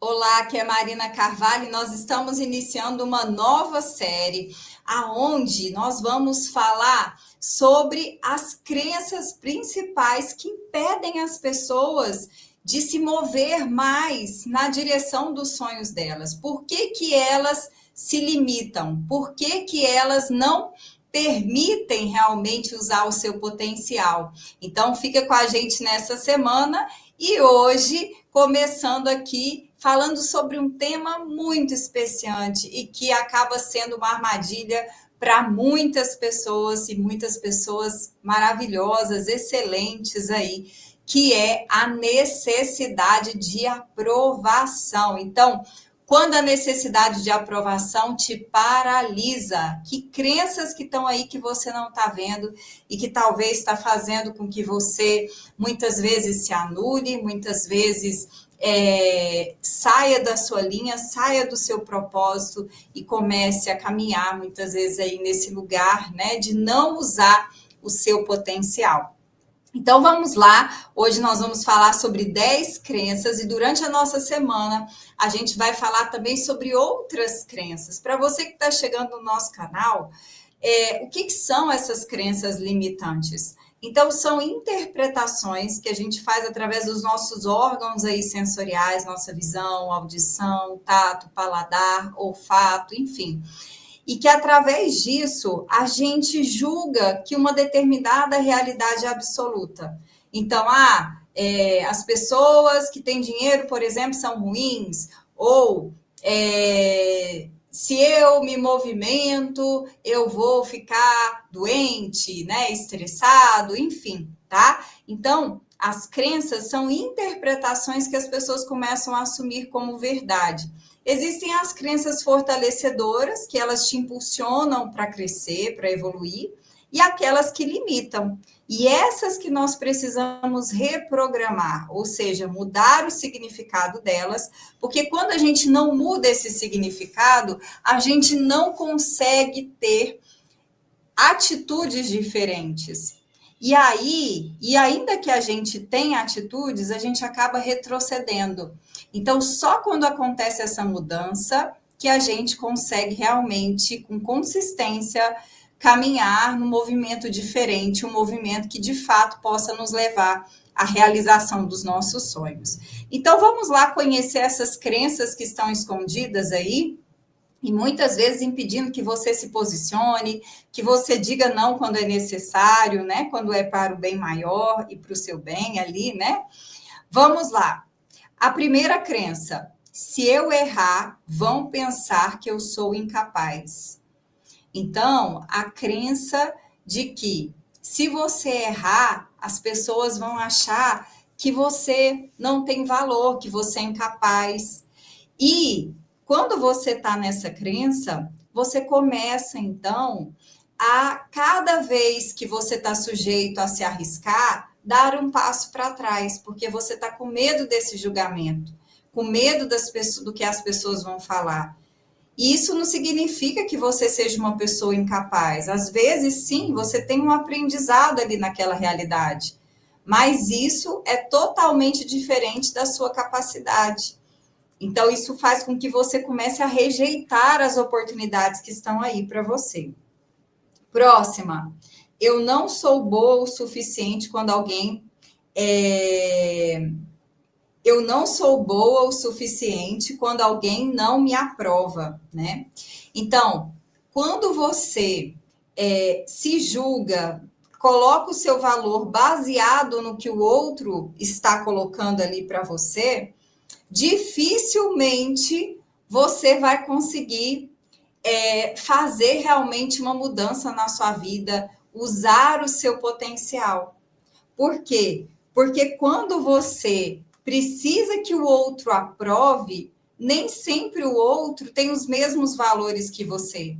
Olá, aqui é Marina Carvalho e nós estamos iniciando uma nova série aonde nós vamos falar sobre as crenças principais que impedem as pessoas de se mover mais na direção dos sonhos delas. Por que que elas se limitam? Por que que elas não permitem realmente usar o seu potencial? Então, fica com a gente nessa semana e hoje, começando aqui, falando sobre um tema muito especiante e que acaba sendo uma armadilha para muitas pessoas e muitas pessoas maravilhosas, excelentes aí, que é a necessidade de aprovação. Então, quando a necessidade de aprovação te paralisa, que crenças que estão aí que você não está vendo e que talvez está fazendo com que você muitas vezes se anule, muitas vezes saia da sua linha, saia do seu propósito e comece a caminhar muitas vezes aí nesse lugar, né, de não usar o seu potencial. Então vamos lá, hoje nós vamos falar sobre 10 crenças e durante a nossa semana a gente vai falar também sobre outras crenças. Para você que está chegando no nosso canal, o que são essas crenças limitantes? Então, são interpretações que a gente faz através dos nossos órgãos aí sensoriais, nossa visão, audição, tato, paladar, olfato, enfim. E que através disso a gente julga que uma determinada realidade é absoluta. Então, as pessoas que têm dinheiro, por exemplo, são ruins, ou se eu me movimento, eu vou ficar doente, né, estressado, enfim, tá? Então, as crenças são interpretações que as pessoas começam a assumir como verdade. Existem as crenças fortalecedoras, que elas te impulsionam para crescer, para evoluir, e aquelas que limitam. E essas que nós precisamos reprogramar, ou seja, mudar o significado delas, porque quando a gente não muda esse significado, a gente não consegue ter atitudes diferentes. E aí, e ainda que a gente tenha atitudes, a gente acaba retrocedendo. Então, só quando acontece essa mudança que a gente consegue realmente, com consistência, caminhar num movimento diferente, um movimento que de fato possa nos levar à realização dos nossos sonhos. Então, vamos lá conhecer essas crenças que estão escondidas aí, e muitas vezes impedindo que você se posicione, que você diga não quando é necessário, né? Quando é para o bem maior e para o seu bem ali, né? Vamos lá. A primeira crença: se eu errar, vão pensar que eu sou incapaz. Então, a crença de que se você errar, as pessoas vão achar que você não tem valor, que você é incapaz. E quando você está nessa crença, você começa, então, a cada vez que você está sujeito a se arriscar, dar um passo para trás, porque você está com medo desse julgamento, com medo do que as pessoas vão falar. E isso não significa que você seja uma pessoa incapaz. Às vezes, sim, você tem um aprendizado ali naquela realidade, mas isso é totalmente diferente da sua capacidade. Então, isso faz com que você comece a rejeitar as oportunidades que estão aí para você. Próxima. Eu não sou boa o suficiente quando alguém... Eu não sou boa o suficiente quando alguém não me aprova, né? Então, quando você se julga, coloca o seu valor baseado no que o outro está colocando ali para você, dificilmente você vai conseguir fazer realmente uma mudança na sua vida, usar o seu potencial. Por quê? Porque quando você precisa que o outro aprove, nem sempre o outro tem os mesmos valores que você.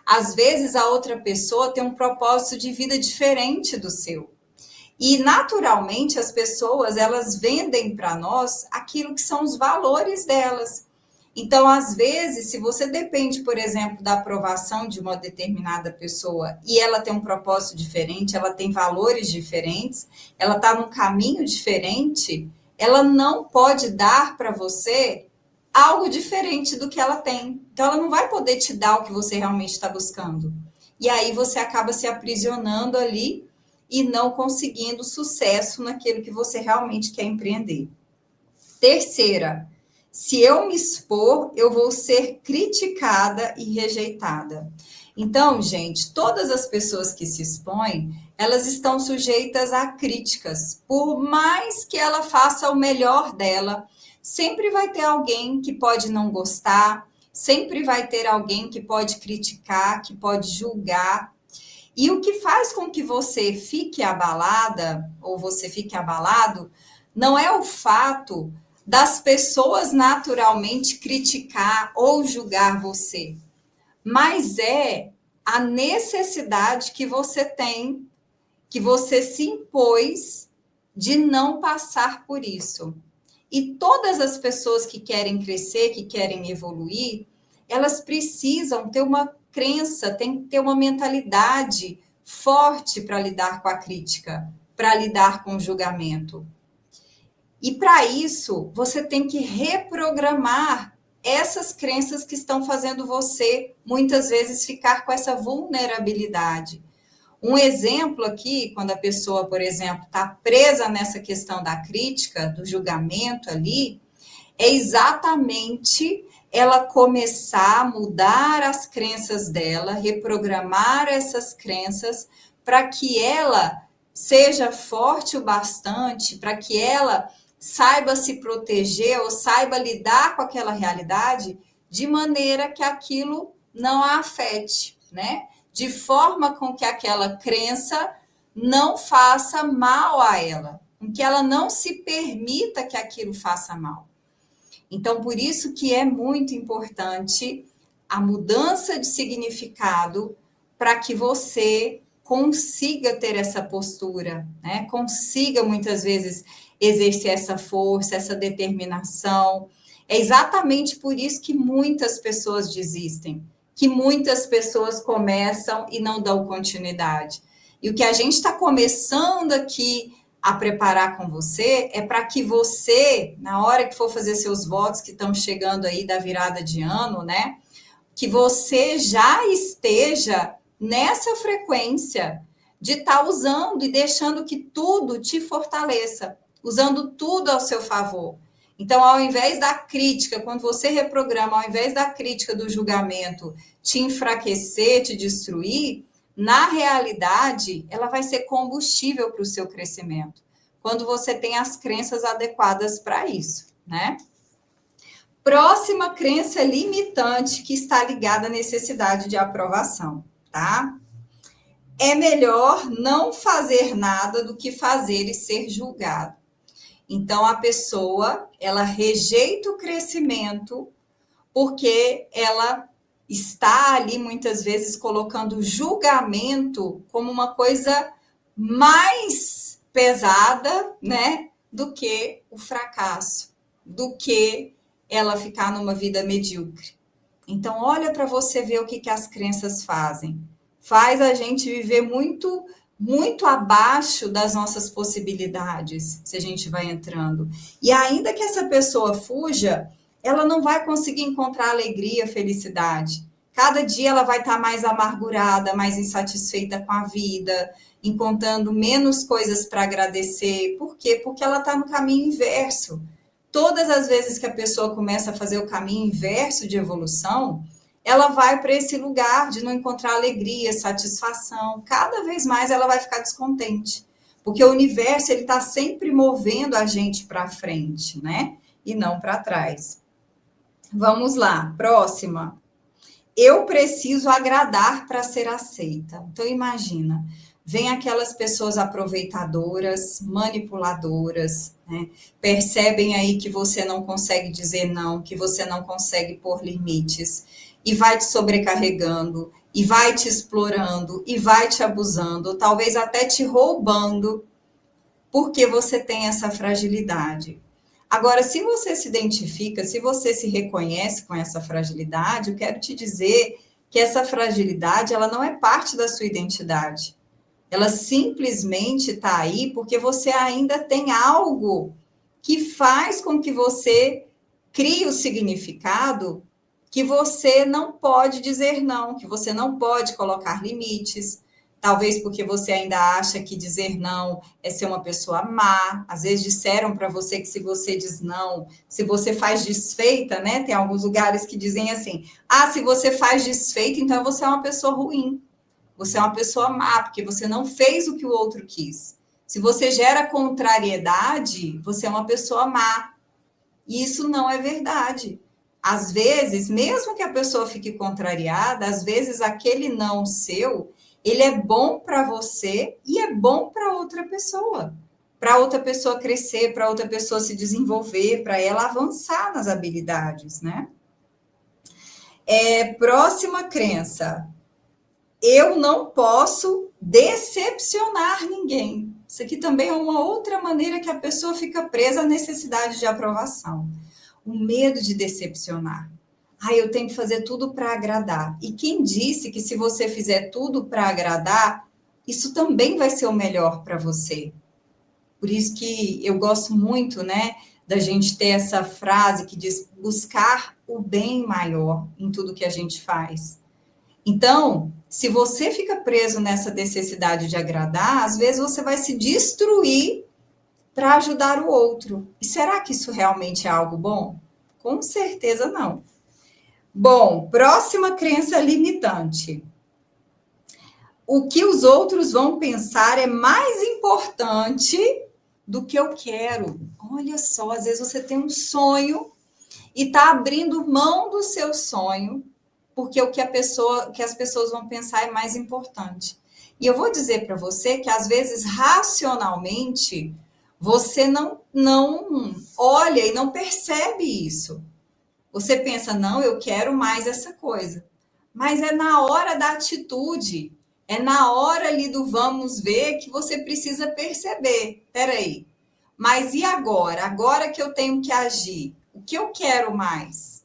Às vezes a outra pessoa tem um propósito de vida diferente do seu. E, naturalmente, as pessoas, elas vendem para nós aquilo que são os valores delas. Então, às vezes, se você depende, por exemplo, da aprovação de uma determinada pessoa e ela tem um propósito diferente, ela tem valores diferentes, ela está num caminho diferente, ela não pode dar para você algo diferente do que ela tem. Então, ela não vai poder te dar o que você realmente está buscando. E aí você acaba se aprisionando ali e não conseguindo sucesso naquilo que você realmente quer empreender. Terceira, se eu me expor, eu vou ser criticada e rejeitada. Então, gente, todas as pessoas que se expõem, elas estão sujeitas a críticas. Por mais que ela faça o melhor dela, sempre vai ter alguém que pode não gostar, sempre vai ter alguém que pode criticar, que pode julgar. E o que faz com que você fique abalada, ou você fique abalado, não é o fato das pessoas naturalmente criticar ou julgar você, mas é a necessidade que você tem, que você se impôs de não passar por isso. E todas as pessoas que querem crescer, que querem evoluir, elas precisam ter uma crença, tem que ter uma mentalidade forte para lidar com a crítica, para lidar com o julgamento. E para isso, você tem que reprogramar essas crenças que estão fazendo você, muitas vezes, ficar com essa vulnerabilidade. Um exemplo aqui, quando a pessoa, por exemplo, está presa nessa questão da crítica, do julgamento ali, é exatamente ela começar a mudar as crenças dela, reprogramar essas crenças para que ela seja forte o bastante, para que ela saiba se proteger ou saiba lidar com aquela realidade de maneira que aquilo não a afete, né? De forma com que aquela crença não faça mal a ela, com que ela não se permita que aquilo faça mal. Então, por isso que é muito importante a mudança de significado para que você consiga ter essa postura, né? Consiga muitas vezes exercer essa força, essa determinação. É exatamente por isso que muitas pessoas desistem, que muitas pessoas começam e não dão continuidade. E o que a gente está começando aqui a preparar com você é para que você, na hora que for fazer seus votos que estão chegando aí da virada de ano, né? Que você já esteja nessa frequência de estar usando e deixando que tudo te fortaleça, usando tudo ao seu favor. Então, ao invés da crítica, quando você reprograma, ao invés da crítica do julgamento te enfraquecer, te destruir, na realidade, ela vai ser combustível para o seu crescimento, quando você tem as crenças adequadas para isso, né? Próxima crença limitante que está ligada à necessidade de aprovação, tá? É melhor não fazer nada do que fazer e ser julgado. Então, a pessoa, ela rejeita o crescimento porque ela está ali, muitas vezes, colocando o julgamento como uma coisa mais pesada, né, do que o fracasso, do que ela ficar numa vida medíocre. Então, olha para você ver o que as crenças fazem. Faz a gente viver muito, muito abaixo das nossas possibilidades, se a gente vai entrando. E ainda que essa pessoa fuja, ela não vai conseguir encontrar alegria, felicidade. Cada dia ela vai estar mais amargurada, mais insatisfeita com a vida, encontrando menos coisas para agradecer. Por quê? Porque ela está no caminho inverso. Todas as vezes que a pessoa começa a fazer o caminho inverso de evolução, ela vai para esse lugar de não encontrar alegria, satisfação. Cada vez mais ela vai ficar descontente, porque o universo ele está sempre movendo a gente para frente, né? E não para trás. Vamos lá, próxima. Eu preciso agradar para ser aceita. Então imagina, vem aquelas pessoas aproveitadoras, manipuladoras, né? Percebem aí que você não consegue dizer não, que você não consegue pôr limites, e vai te sobrecarregando, e vai te explorando, e vai te abusando, talvez até te roubando, porque você tem essa fragilidade. Agora, se você se identifica, se você se reconhece com essa fragilidade, eu quero te dizer que essa fragilidade, ela não é parte da sua identidade. Ela simplesmente está aí porque você ainda tem algo que faz com que você cria o significado que você não pode dizer não, que você não pode colocar limites, talvez porque você ainda acha que dizer não é ser uma pessoa má. Às vezes disseram para você que se você diz não, se você faz desfeita, né? Tem alguns lugares que dizem assim: ah, se você faz desfeita, então você é uma pessoa ruim. Você é uma pessoa má, porque você não fez o que o outro quis. Se você gera contrariedade, você é uma pessoa má. E isso não é verdade. Às vezes, mesmo que a pessoa fique contrariada, às vezes aquele não seu, ele é bom para você e é bom para outra pessoa crescer, para outra pessoa se desenvolver, para ela avançar nas habilidades, né? Próxima crença. Eu não posso decepcionar ninguém. Isso aqui também é uma outra maneira que a pessoa fica presa à necessidade de aprovação. O medo de decepcionar. Ah, eu tenho que fazer tudo para agradar. E quem disse que se você fizer tudo para agradar, isso também vai ser o melhor para você? Por isso que eu gosto muito, né, da gente ter essa frase que diz buscar o bem maior em tudo que a gente faz. Então, se você fica preso nessa necessidade de agradar, às vezes você vai se destruir para ajudar o outro. E será que isso realmente é algo bom? Com certeza não. Bom, próxima crença limitante. O que os outros vão pensar é mais importante do que eu quero. Olha só, às vezes você tem um sonho e está abrindo mão do seu sonho porque o que as pessoas vão pensar é mais importante. E eu vou dizer para você que às vezes racionalmente você não olha e não percebe isso. Você pensa, não, eu quero mais essa coisa. Mas é na hora da atitude, é na hora ali do vamos ver que você precisa perceber. Peraí, mas e agora? Agora que eu tenho que agir, o que eu quero mais?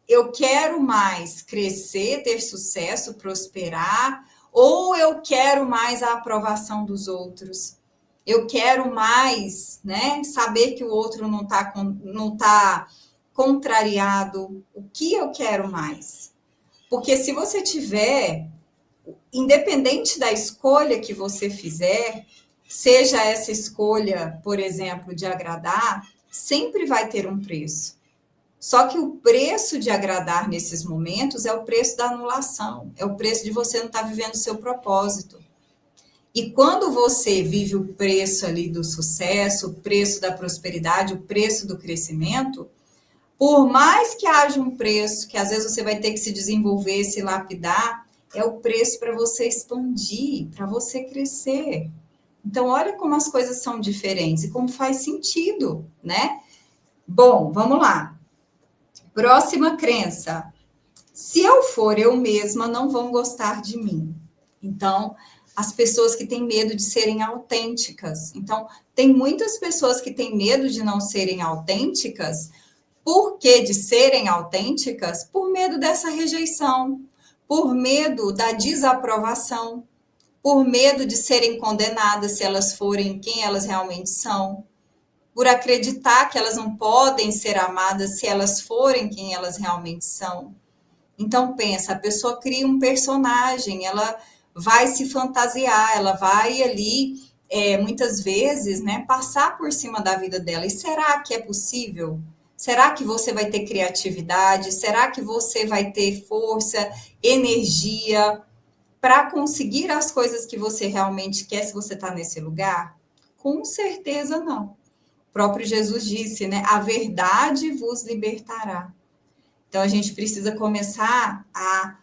Eu quero mais crescer, ter sucesso, prosperar, ou eu quero mais a aprovação dos outros? Eu quero mais, né, saber que o outro não tá contrariado. O que eu quero mais? Porque se você tiver, independente da escolha que você fizer, seja essa escolha, por exemplo, de agradar, sempre vai ter um preço. Só que o preço de agradar nesses momentos é o preço da anulação, é o preço de você não estar vivendo o seu propósito. E quando você vive o preço ali do sucesso, o preço da prosperidade, o preço do crescimento, por mais que haja um preço, que às vezes você vai ter que se desenvolver, se lapidar, é o preço para você expandir, para você crescer. Então, olha como as coisas são diferentes e como faz sentido, né? Bom, vamos lá. Próxima crença. Se eu for eu mesma, não vão gostar de mim. Então, as pessoas que têm medo de serem autênticas. Então, tem muitas pessoas que têm medo de não serem autênticas. Por que de serem autênticas? Por medo dessa rejeição, por medo da desaprovação, por medo de serem condenadas se elas forem quem elas realmente são, por acreditar que elas não podem ser amadas se elas forem quem elas realmente são. Então, pensa, a pessoa cria um personagem, ela vai se fantasiar, ela vai ali, muitas vezes, né, passar por cima da vida dela. E será que é possível? Será que você vai ter criatividade? Será que você vai ter força, energia para conseguir as coisas que você realmente quer se você está nesse lugar? Com certeza não. O próprio Jesus disse, né? A verdade vos libertará. Então, a gente precisa começar a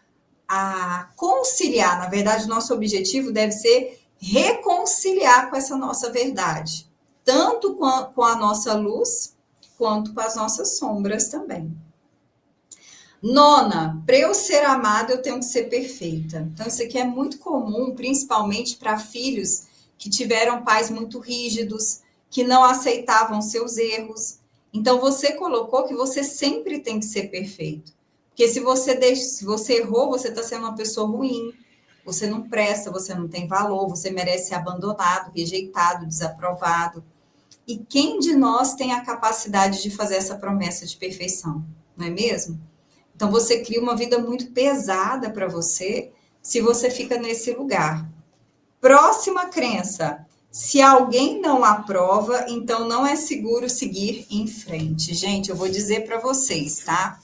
conciliar. Na verdade, o nosso objetivo deve ser reconciliar com essa nossa verdade, tanto com a nossa luz, quanto com as nossas sombras também. Nona, para eu ser amada, eu tenho que ser perfeita. Então, isso aqui é muito comum, principalmente para filhos que tiveram pais muito rígidos, que não aceitavam seus erros. Então, você colocou que você sempre tem que ser perfeito. Porque se você errou, você está sendo uma pessoa ruim, você não presta, você não tem valor, você merece ser abandonado, rejeitado, desaprovado. E quem de nós tem a capacidade de fazer essa promessa de perfeição, não é mesmo? Então você cria uma vida muito pesada para você se você fica nesse lugar. Próxima crença. Se alguém não aprova, então não é seguro seguir em frente. Gente, eu vou dizer para vocês, tá?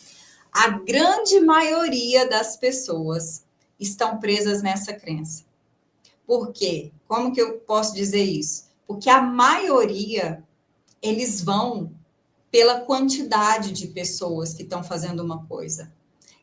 A grande maioria das pessoas estão presas nessa crença. Por quê? Como que eu posso dizer isso? Porque a maioria, eles vão pela quantidade de pessoas que estão fazendo uma coisa.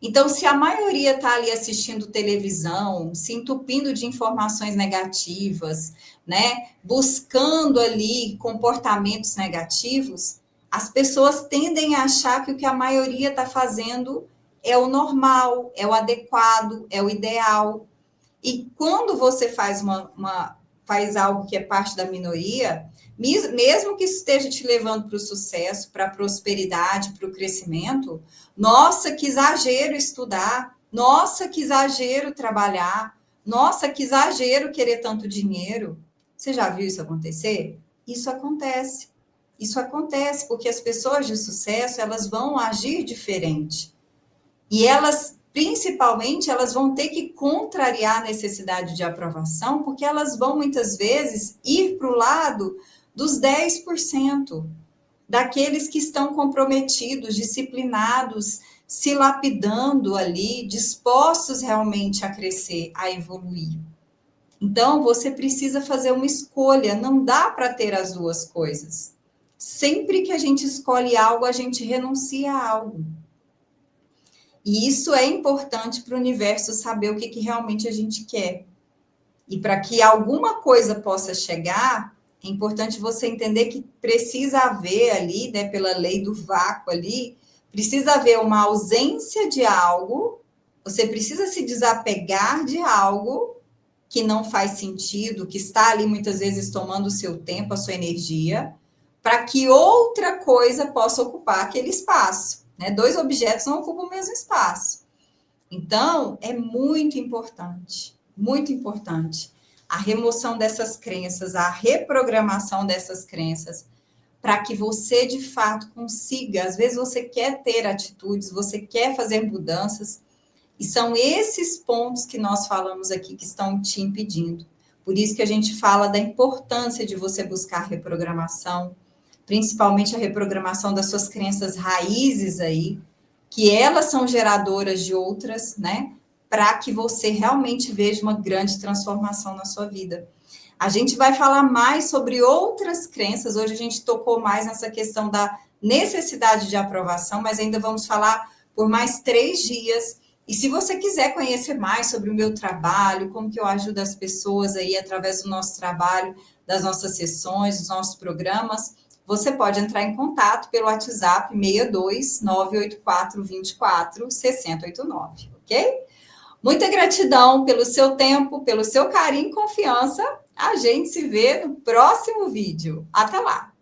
Então, se a maioria está ali assistindo televisão, se entupindo de informações negativas, né, buscando ali comportamentos negativos, as pessoas tendem a achar que o que a maioria está fazendo é o normal, é o adequado, é o ideal. E quando você faz faz algo que é parte da minoria, mesmo que isso esteja te levando para o sucesso, para a prosperidade, para o crescimento, nossa, que exagero estudar, nossa, que exagero trabalhar, nossa, que exagero querer tanto dinheiro. Você já viu isso acontecer? Isso acontece. Isso acontece porque as pessoas de sucesso, elas vão agir diferente. E elas, principalmente, elas vão ter que contrariar a necessidade de aprovação, porque elas vão, muitas vezes, ir para o lado dos 10%, daqueles que estão comprometidos, disciplinados, se lapidando ali, dispostos realmente a crescer, a evoluir. Então, você precisa fazer uma escolha, não dá para ter as duas coisas. Sempre que a gente escolhe algo, a gente renuncia a algo. E isso é importante para o universo saber o que realmente a gente quer. E para que alguma coisa possa chegar, é importante você entender que precisa haver ali, né, pela lei do vácuo ali, precisa haver uma ausência de algo, você precisa se desapegar de algo que não faz sentido, que está ali muitas vezes tomando o seu tempo, a sua energia, para que outra coisa possa ocupar aquele espaço. Né? Dois objetos não ocupam o mesmo espaço. Então, é muito importante a remoção dessas crenças, a reprogramação dessas crenças, para que você, de fato, consiga. Às vezes você quer ter atitudes, você quer fazer mudanças, e são esses pontos que nós falamos aqui que estão te impedindo. Por isso que a gente fala da importância de você buscar reprogramação, principalmente a reprogramação das suas crenças raízes aí, que elas são geradoras de outras, né? Para que você realmente veja uma grande transformação na sua vida. A gente vai falar mais sobre outras crenças. Hoje a gente tocou mais nessa questão da necessidade de aprovação, mas ainda vamos falar por mais 3 dias. E se você quiser conhecer mais sobre o meu trabalho, como que eu ajudo as pessoas aí através do nosso trabalho, das nossas sessões, dos nossos programas, você pode entrar em contato pelo WhatsApp 62 984 24 6089, ok? Muita gratidão pelo seu tempo, pelo seu carinho e confiança. A gente se vê no próximo vídeo. Até lá!